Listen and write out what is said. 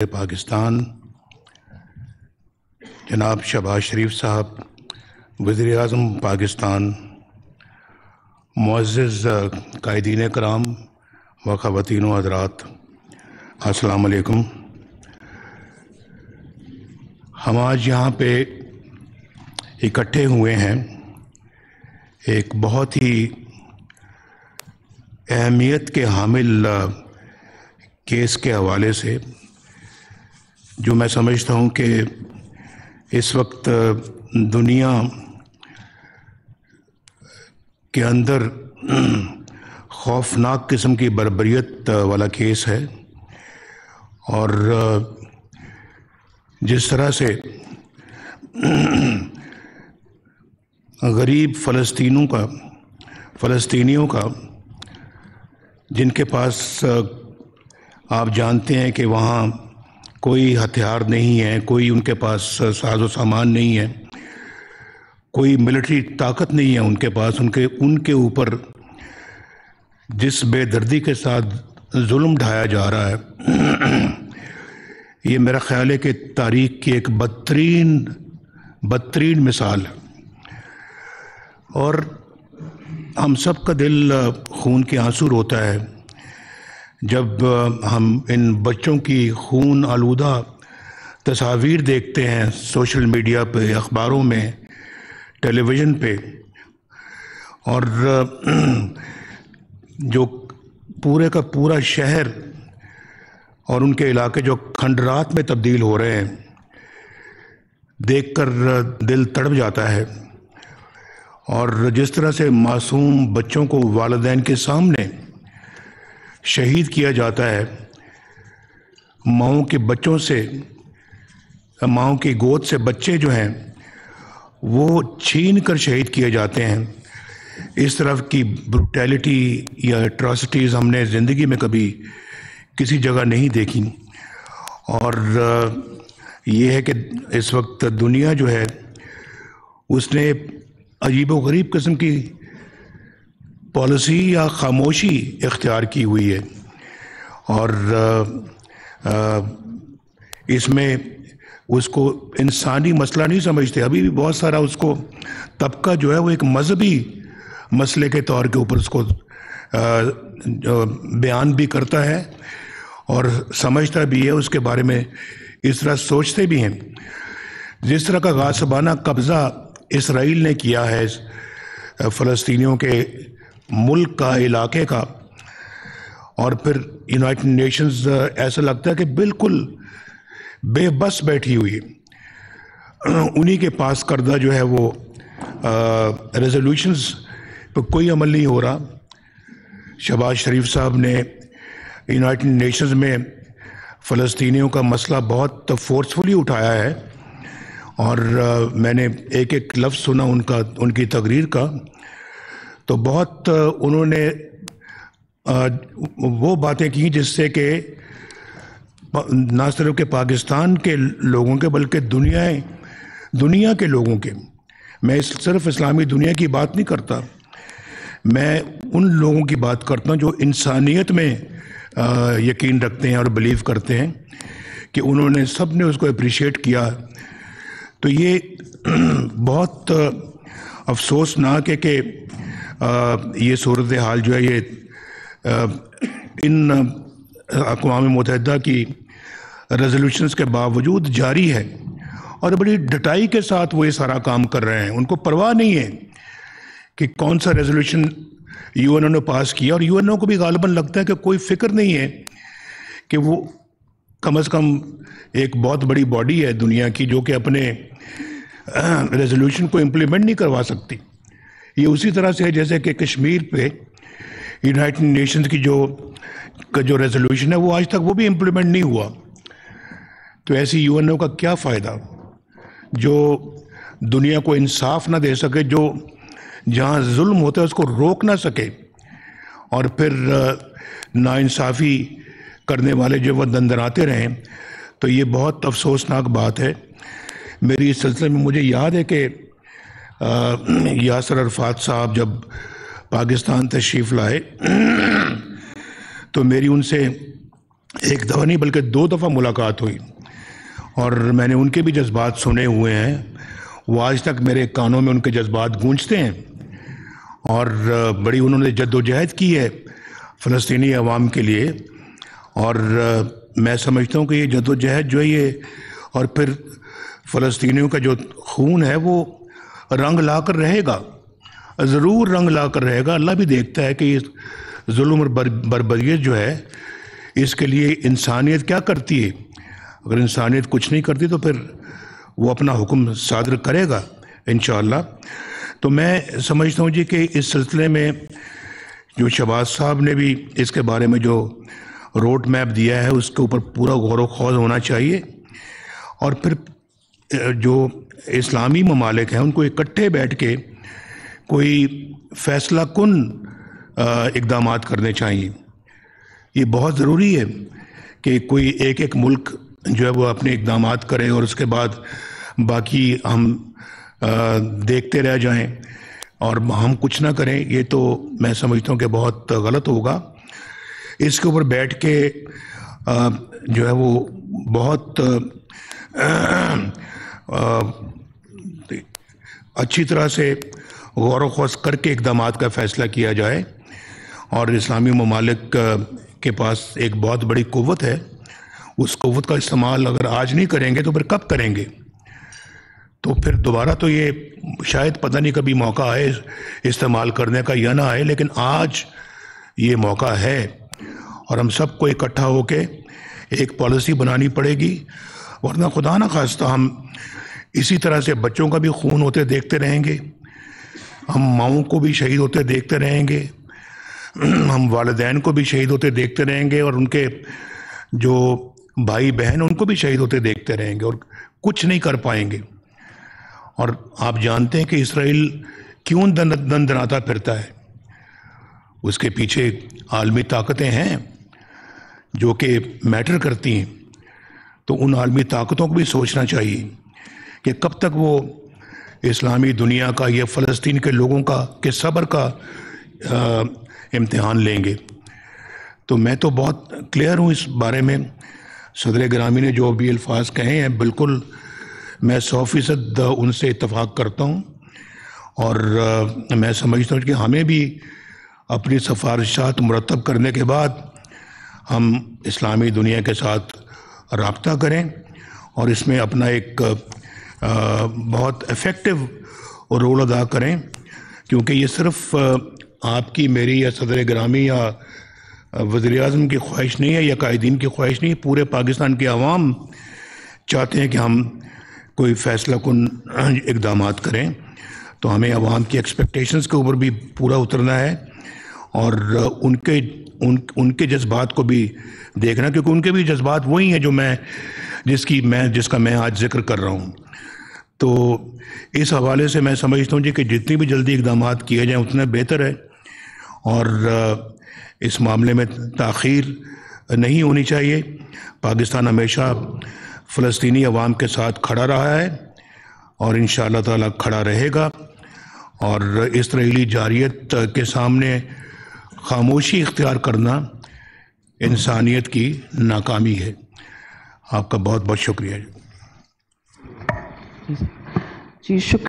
پاکستان جناب شہباز شریف صاحب، وزیر اعظم پاکستان، معزز قائدین کرام و خواتین و حضرات، السلام علیکم۔ ہم آج یہاں پہ اکٹھے ہوئے ہیں ایک بہت ہی اہمیت کے حامل کیس کے حوالے سے، جو میں سمجھتا ہوں کہ اس وقت دنیا کے اندر خوفناک قسم کی بربریت والا کیس ہے، اور جس طرح سے غریب فلسطینیوں کا جن کے پاس آپ جانتے ہیں کہ وہاں کوئی ہتھیار نہیں ہے، کوئی ان کے پاس ساز و سامان نہیں ہے، کوئی ملٹری طاقت نہیں ہے ان کے پاس، ان کے اوپر جس بے دردی کے ساتھ ظلم ڈھایا جا رہا ہے، یہ میرا خیال ہے کہ تاریخ کی ایک بدترین مثال ہے، اور ہم سب کا دل خون کے آنسو روتا ہے جب ہم ان بچوں کی خون آلودہ تصاویر دیکھتے ہیں سوشل میڈیا پہ، اخباروں میں، ٹیلی ویژن پہ، اور جو پورے کا پورا شہر اور ان کے علاقے جو کھنڈرات میں تبدیل ہو رہے ہیں، دیکھ کر دل تڑپ جاتا ہے۔ اور جس طرح سے معصوم بچوں کو والدین کے سامنے شہید کیا جاتا ہے، ماؤں کی گود سے بچے جو ہیں وہ چھین کر شہید کیے جاتے ہیں، اس طرح کی بروٹیلٹی یا اٹراسٹیز ہم نے زندگی میں کبھی کسی جگہ نہیں دیکھی۔ اور یہ ہے کہ اس وقت دنیا جو ہے اس نے عجیب و غریب قسم کی پالیسی یا خاموشی اختیار کی ہوئی ہے، اور اس میں اس کو انسانی مسئلہ نہیں سمجھتے۔ ابھی بھی بہت سارا اس کو طبقہ جو ہے وہ ایک مذہبی مسئلے کے طور کے اوپر اس کو بیان بھی کرتا ہے اور سمجھتا بھی ہے، اس کے بارے میں اس طرح سوچتے بھی ہیں۔ جس طرح کا غاصبانہ قبضہ اسرائیل نے کیا ہے فلسطینیوں کے ملک کا، علاقے کا، اور پھر یونائٹڈ نیشنز ایسا لگتا ہے کہ بالکل بے بس بیٹھی ہوئی ہے، انہی کے پاس کردہ جو ہے وہ ریزولوشنز پہ کوئی عمل نہیں ہو رہا۔ شہباز شریف صاحب نے یونائٹڈ نیشنز میں فلسطینیوں کا مسئلہ بہت فورسفلی اٹھایا ہے، اور میں نے ایک ایک لفظ سنا ان کی تقریر کا، تو بہت انہوں نے وہ باتیں کی جس سے کہ نہ صرف کہ پاکستان کے لوگوں کے بلکہ دنیا کے لوگوں کے، میں صرف اسلامی دنیا کی بات نہیں کرتا، میں ان لوگوں کی بات کرتا ہوں جو انسانیت میں یقین رکھتے ہیں اور بلیو کرتے ہیں، کہ انہوں نے سب نے اس کو اپریشیٹ کیا۔ تو یہ بہت افسوسناک ہے کہ یہ صورتحال جو ہے یہ ان اقوام متحدہ کی ریزولوشنز کے باوجود جاری ہے، اور بڑی ڈٹائی کے ساتھ وہ یہ سارا کام کر رہے ہیں۔ ان کو پرواہ نہیں ہے کہ کون سا ریزولوشن یو این او نے پاس کیا، اور یو این او کو بھی غالباً لگتا ہے کہ کوئی فکر نہیں ہے کہ وہ کم از کم ایک بہت بڑی باڈی ہے دنیا کی جو کہ اپنے ریزولوشن کو امپلیمنٹ نہیں کروا سکتی۔ یہ اسی طرح سے ہے جیسے کہ کشمیر پہ یونائٹڈ نیشنز کی جو ریزولوشن ہے وہ آج تک وہ بھی امپلیمنٹ نہیں ہوا۔ تو ایسی یو این او کا کیا فائدہ جو دنیا کو انصاف نہ دے سکے، جو جہاں ظلم ہوتا ہے اس کو روک نہ سکے، اور پھر ناانصافی کرنے والے جو وہ دندناتے رہیں۔ تو یہ بہت افسوسناک بات ہے۔ میری اس سلسلے میں مجھے یاد ہے کہ یاسر عرفات صاحب جب پاکستان تشریف لائے تو میری ان سے ایک دفعہ نہیں بلکہ 2 دفعہ ملاقات ہوئی، اور میں نے ان کے بھی جذبات سنے ہوئے ہیں. وہ آج تک میرے کانوں میں ان کے جذبات گونجتے ہیں، اور بڑی انہوں نے جد و جہد کی ہے فلسطینی عوام کے لیے. اور میں سمجھتا ہوں کہ یہ جد و جہد جو ہے یہ، اور پھر فلسطینیوں کا جو خون ہے وہ رنگ لا کر رہے گا، ضرور رنگ لا کر رہے گا. اللہ بھی دیکھتا ہے کہ یہ ظلم اور بربریت جو ہے اس کے لیے انسانیت کیا کرتی ہے. اگر انسانیت کچھ نہیں کرتی تو پھر وہ اپنا حکم صادر کرے گا انشاءاللہ. تو میں سمجھتا ہوں جی کہ اس سلسلے میں جو شہباز صاحب نے بھی اس کے بارے میں جو روڈ میپ دیا ہے اس کے اوپر پورا غور و خوض ہونا چاہیے. اور پھر جو اسلامی ممالک ہیں ان کو اکٹھے بیٹھ کے کوئی فیصلہ کن اقدامات کرنے چاہیے. یہ بہت ضروری ہے کہ کوئی ایک ملک جو ہے وہ اپنے اقدامات کرے اور اس کے بعد باقی ہم دیکھتے رہ جائیں اور ہم کچھ نہ کریں. یہ تو میں سمجھتا ہوں کہ بہت غلط ہوگا. اس کے اوپر بیٹھ کے جو ہے وہ بہت اچھی طرح سے غور و خوض کر کے اقدامات کا فیصلہ کیا جائے. اور اسلامی ممالک کے پاس ایک بہت بڑی قوت ہے، اس قوت کا استعمال اگر آج نہیں کریں گے تو پھر کب کریں گے؟ تو پھر دوبارہ تو یہ شاید پتہ نہیں کبھی موقع آئے استعمال کرنے کا یا نہ آئے، لیکن آج یہ موقع ہے اور ہم سب کو اکٹھا ہو کے ایک پالیسی بنانی پڑے گی. ورنہ خدا نہ خواستہ ہم اسی طرح سے بچوں کا بھی خون ہوتے دیکھتے رہیں گے، ہم ماؤں کو بھی شہید ہوتے دیکھتے رہیں گے، ہم والدین کو بھی شہید ہوتے دیکھتے رہیں گے، اور ان کے جو بھائی بہن ان کو بھی شہید ہوتے دیکھتے رہیں گے اور کچھ نہیں کر پائیں گے. اور آپ جانتے ہیں کہ اسرائیل کیوں دندناتا پھرتا ہے؟ اس کے پیچھے عالمی طاقتیں ہیں جو کہ میٹر کرتی ہیں. تو ان عالمی طاقتوں کو بھی سوچنا چاہیے کہ کب تک وہ اسلامی دنیا کا یا فلسطین کے لوگوں کا کہ صبر کا امتحان لیں گے. تو میں تو بہت کلیئر ہوں اس بارے میں. صدر گرامی نے جو بھی الفاظ کہے ہیں بالکل میں 100% ان سے اتفاق کرتا ہوں. اور میں سمجھتا ہوں کہ ہمیں بھی اپنی سفارشات مرتب کرنے کے بعد ہم اسلامی دنیا کے ساتھ رابطہ کریں اور اس میں اپنا ایک بہت ایفیکٹو رول ادا کریں. کیونکہ یہ صرف آپ کی میری یا صدر گرامی یا وزیر اعظم کی خواہش نہیں ہے یا قائدین کی خواہش نہیں ہے، پورے پاکستان کے عوام چاہتے ہیں کہ ہم کوئی فیصلہ کن اقدامات کریں. تو ہمیں عوام کی ایکسپیکٹیشنز کے اوپر بھی پورا اترنا ہے اور ان کے جذبات کو بھی دیکھنا، کیونکہ ان کے بھی جذبات وہی ہیں جو جس کا میں آج ذکر کر رہا ہوں. تو اس حوالے سے میں سمجھتا ہوں جی کہ جتنی بھی جلدی اقدامات کیے جائیں اتنا بہتر ہے، اور اس معاملے میں تاخیر نہیں ہونی چاہیے. پاکستان ہمیشہ فلسطینی عوام کے ساتھ کھڑا رہا ہے اور انشاءاللہ تعالی کھڑا رہے گا. اور اسرائیلی جارحیت کے سامنے خاموشی اختیار کرنا انسانیت کی ناکامی ہے. آپ کا بہت بہت شکریہ. جی شکریہ.